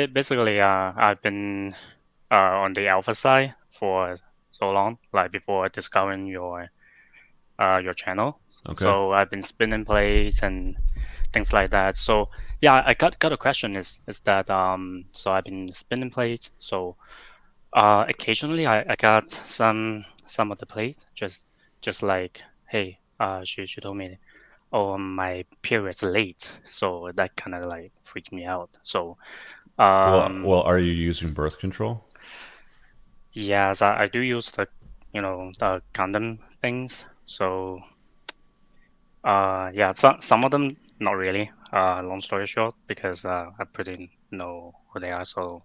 basically, I've been on the alpha side for so long, like before discovering your channel. Okay. So I've been spinning plates and things like that. So yeah, I got a question is that so I've been spinning plates. So occasionally I got some of the plates just like hey she told me oh my period's late, so that kind of like freaked me out. So Well, are you using birth control? yes, I do use the the condom things. So yeah, some of them not really. Long story short, because I pretty know who they are. So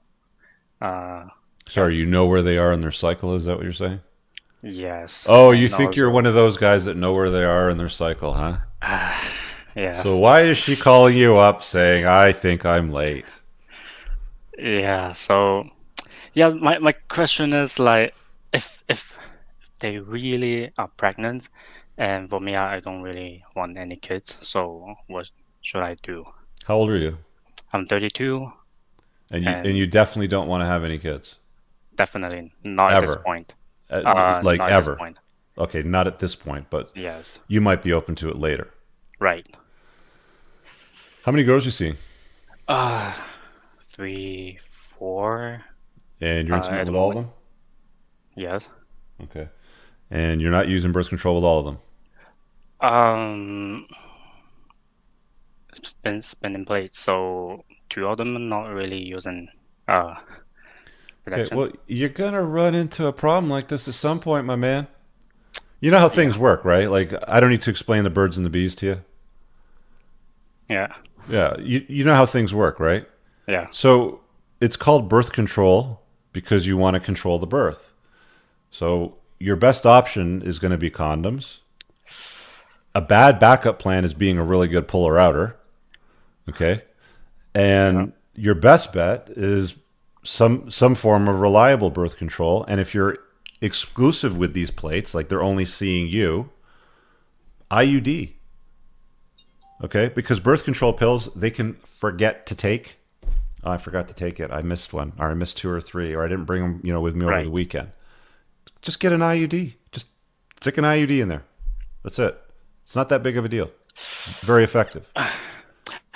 uh, yeah, Sorry, you know where they are in their cycle, is that what you're saying? yes, Oh, you and think you're one also of those guys that know where they are in their cycle, huh? yeah, So why is she calling you up saying, I think I'm late? yeah. So yeah, my question is like if they really are pregnant, and for me, I don't really want any kids. So what should I do? How old are you? I'm 32, And you and definitely don't want to have any kids. definitely not at this Ever. point. Like Not at this ever. point. Okay, not at this point, but Yes, you might be open to it later. right. How many girls you seeing? Uh, 3, 4, And you're intimate at the with all of moment. them? Yes. Okay. And you're not using birth control with all of them? Um, spinning plates. So two of them are not really using uh Okay, protection. well, you're going to run into a problem like this at some point, my man. You know how Yeah, things work, right? Like, I don't need to explain the birds and the bees to you. yeah, Yeah, you know how things work, right? yeah. So it's called birth control because you want to control the birth. So your best option is going to be condoms. A bad backup plan is being a really good puller outer. Okay. Yeah. And your best bet is some form of reliable birth control. And if you're exclusive with these plates, like they're only seeing you, IUD. Okay, because birth control pills they can forget to take. Oh, I forgot to take it. I missed one, or I missed two or three, or I didn't bring them, with me over the Right. weekend. Just get an IUD. Just stick an IUD in there. That's it. It's not that big of a deal. Very effective.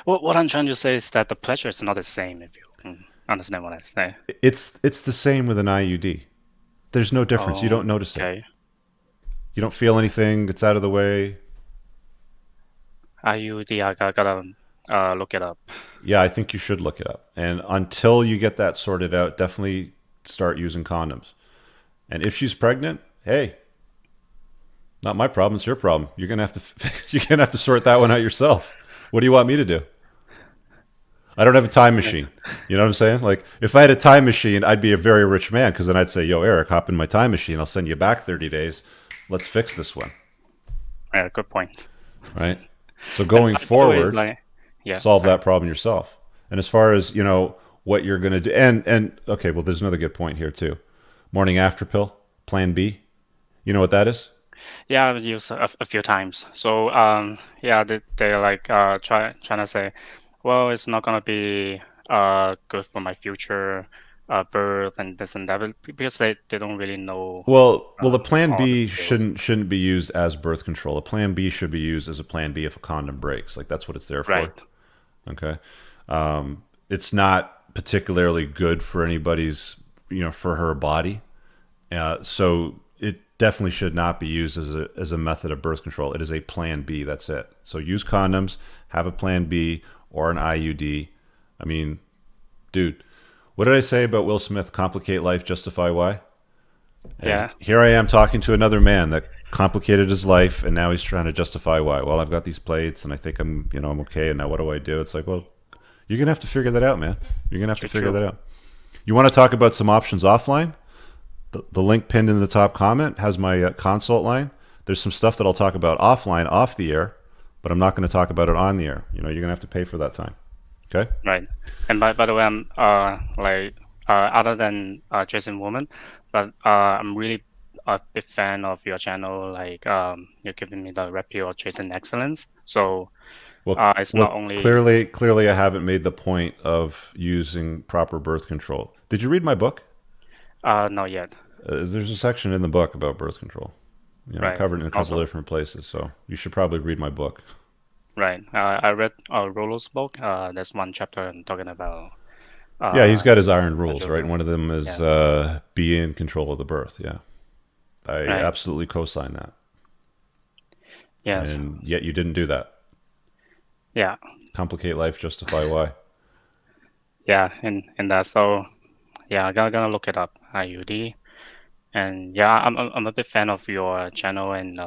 Well, what I'm trying to say is that the pleasure is not the same if you understand what I say. It's the same with an IUD. There's no difference. You Oh, don't notice it. okay. You don't feel anything. It's out of the way. IUD, I gotta look it up. Yeah, I think you should look it up. And until you get that sorted out, definitely start using condoms. And if she's pregnant, hey, not my problem. It's your problem. You're gonna have to you're gonna have to sort that one out yourself. What do you want me to do? I don't have a time Yeah, machine. You know what I'm saying? Like if I had a time machine, I'd be a very rich man because then I'd say, "Yo, Eric, hop in my time machine. I'll send you back 30 days. Let's fix this one." yeah, good point. Right? So And going by the way, forward, like, yeah, solve sorry. that problem yourself. And as far as, what you're going to do and okay, well there's another good point here too. Morning after pill, plan B. You know what that is? Yeah, I've used a few times. So yeah, they're like trying to say, well, it's not gonna be good for my future birth and this and that because they don't really know Well, the plan all the B details. shouldn't be used as birth control. A plan B should be used as a plan B if a condom breaks. Like that's what it's there Right. for. Okay. It's not particularly good for anybody's, for her body. So it definitely should not be used as a method of birth control. It is a plan B. That's it. So use condoms, have a plan B or an IUD. I mean, dude, what did I say about Will Smith? Complicate life, justify why? And Yeah. here I am talking to another man that complicated his life, and now he's trying to justify why. Well, I've got these plates, and I think I'm okay. And now what do I do? It's like, well, you're gonna have to figure that out, man. You're gonna have to True. figure True. that out. You want to talk about some options offline? The link pinned in the top comment has my consult line. There's some stuff that I'll talk about offline, off the air, but I'm not going to talk about it on the air. You're going to have to pay for that time. Okay? Right. And by the way, I'm like other than chasing woman, but I'm really a big fan of your channel. Like you're giving me the rep of chasing excellence. So It's Well, not only clearly, I haven't made the point of using proper birth control. Did you read my book? not yet. There's a section in the book about birth control. I Right. covered it in a couple of Also, different places, so you should probably read my book. right. I read Rollo's book. There's one chapter talking about Yeah, he's uh, got his iron rules, right? the One of them is yeah. be in control of the birth. Yeah, I Right. absolutely co-sign that, Yes. and yet you didn't do that. Yeah. Complicate life, justify why. Yeah. And that. So yeah, gonna look it up. IUD. And yeah, I'm a big fan of your channel and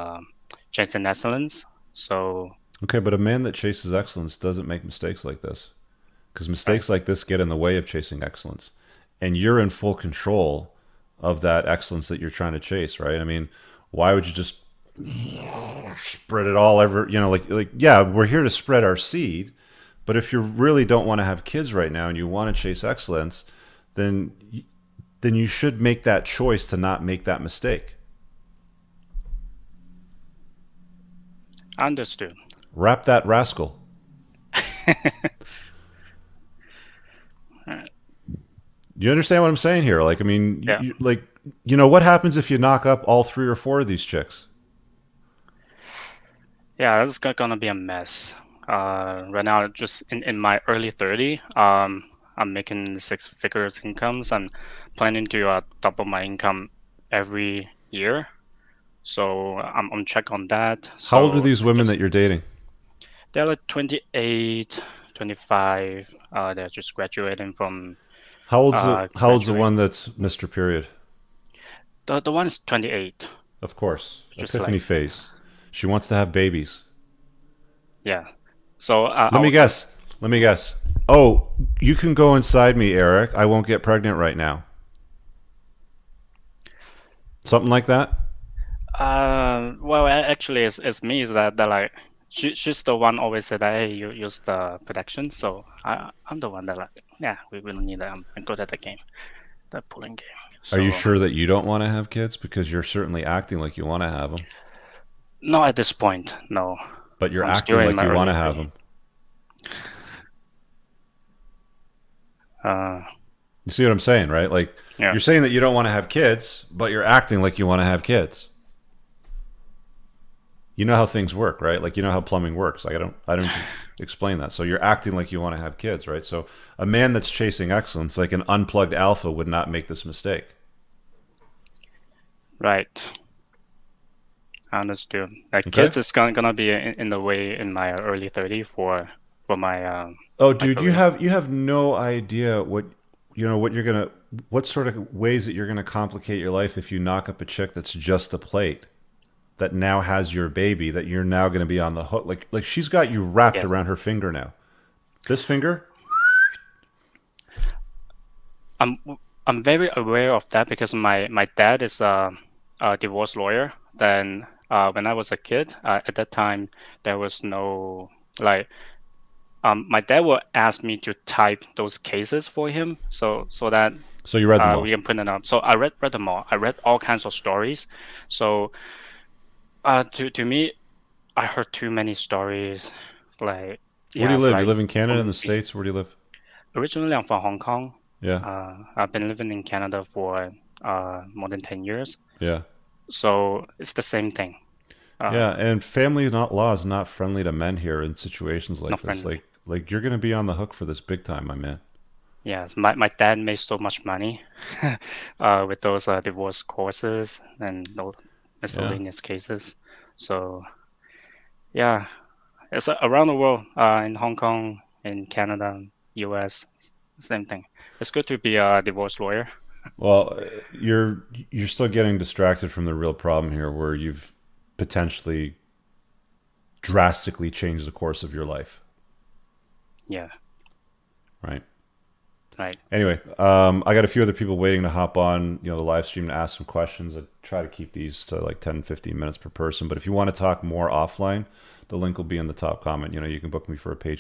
Jason Excellence. So Okay, but a man that chases excellence doesn't make mistakes like this, because right. mistakes like this get in the way of chasing excellence, and you're in full control of that excellence that you're trying to chase, right? I mean, why would you just spread it all over? Yeah, we're here to spread our seed, but if you really don't want to have kids right now and you want to chase excellence, then then you should make that choice to not make that mistake. Understood. Wrap that rascal. Right. You understand what I'm saying here? Like, I mean, Yeah. what happens if you knock up all three or four of these chicks? Yeah, this is gonna be a mess. Right now, just in my early 30, I'm making six figures incomes. I'm planning to double my income every year. So I'm check on that. How old are So these women just that you're dating? they're like 28, 25. They're just graduating from How old's the graduate. one that's Mr. Period? The one is 28. Of course, Just epiphany like phase. She wants to have babies. yeah. So Let me guess. Let me guess. Oh, you can go inside me, Eric. I won't get pregnant right now. Something like that. well, actually, it's me is that like she's the one always said that hey, you use the protection. So I'm the one that like yeah, we don't need that. I'm good at the game, the pulling game. Are you So sure that you don't want to have kids? Because you're certainly acting like you want to have them, not at this point. No, but you're I'm still acting in like my you want early to have 30. them. Uh, You see what I'm saying, right? Like, yeah, you're saying that you don't want to have kids, but you're acting like you want to have kids. You know how things work, right? Like, you know how plumbing works. Like, I don't explain that. So you're acting like you want to have kids, right? So a man that's chasing excellence, like an unplugged alpha, would not make this mistake. right. I understood. Like Okay. kids is gonna be in the way in my early 30 for Oh, my dude, you career. have you have no idea what sort of ways that you're gonna complicate your life if you knock up a chick that's just a plate that now has your baby that you're now gonna be on the hook. Like she's got you wrapped Yeah, around her finger now. This finger. I'm I'm very aware of that because my dad is a divorce lawyer. Then when I was a kid, at that time there was no like my dad would ask me to type those cases for him, so that So you read them we all. can print it up. So I read them all. I read all kinds of stories. So to me, I heard too many stories. Like Where do yeah, you it's live? You like live in Canada, in the completely. States? Where do you live? Originally, I'm from Hong Kong. Yeah. I've been living in Canada for more than 10 years. Yeah. So it's the same thing. Uh, Yeah, and family not law is not friendly to men here in situations like Not this. friendly. Like you're gonna be on the hook for this big time, my man. Yes, my dad made so much money with those divorce courses and those Yeah. miscellaneous cases. So yeah, it's around the world, in Hong Kong, in Canada, US, same thing. It's good to be a divorce lawyer. Well, you're still getting distracted from the real problem here, where you've potentially drastically changed the course of your life, Yeah, right? right. Anyway, I got a few other people waiting to hop on, the live stream to ask some questions. I try to keep these to like 10, 15 minutes per person. But if you want to talk more offline, the link will be in the top comment. You can book me for a paid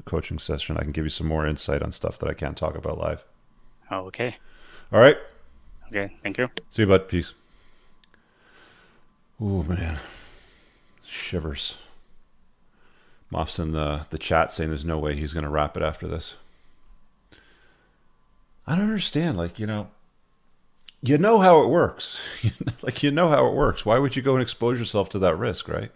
coaching session. I can give you some more insight on stuff that I can't talk about live. Okay. All right. Okay. Thank you. See you, bud. Peace. Oh, man. Shivers. Moff's in the chat saying there's no way he's going to wrap it after this. I don't understand. Like, you know how it works. Like, you know how it works. Why would you go and expose yourself to that risk, right?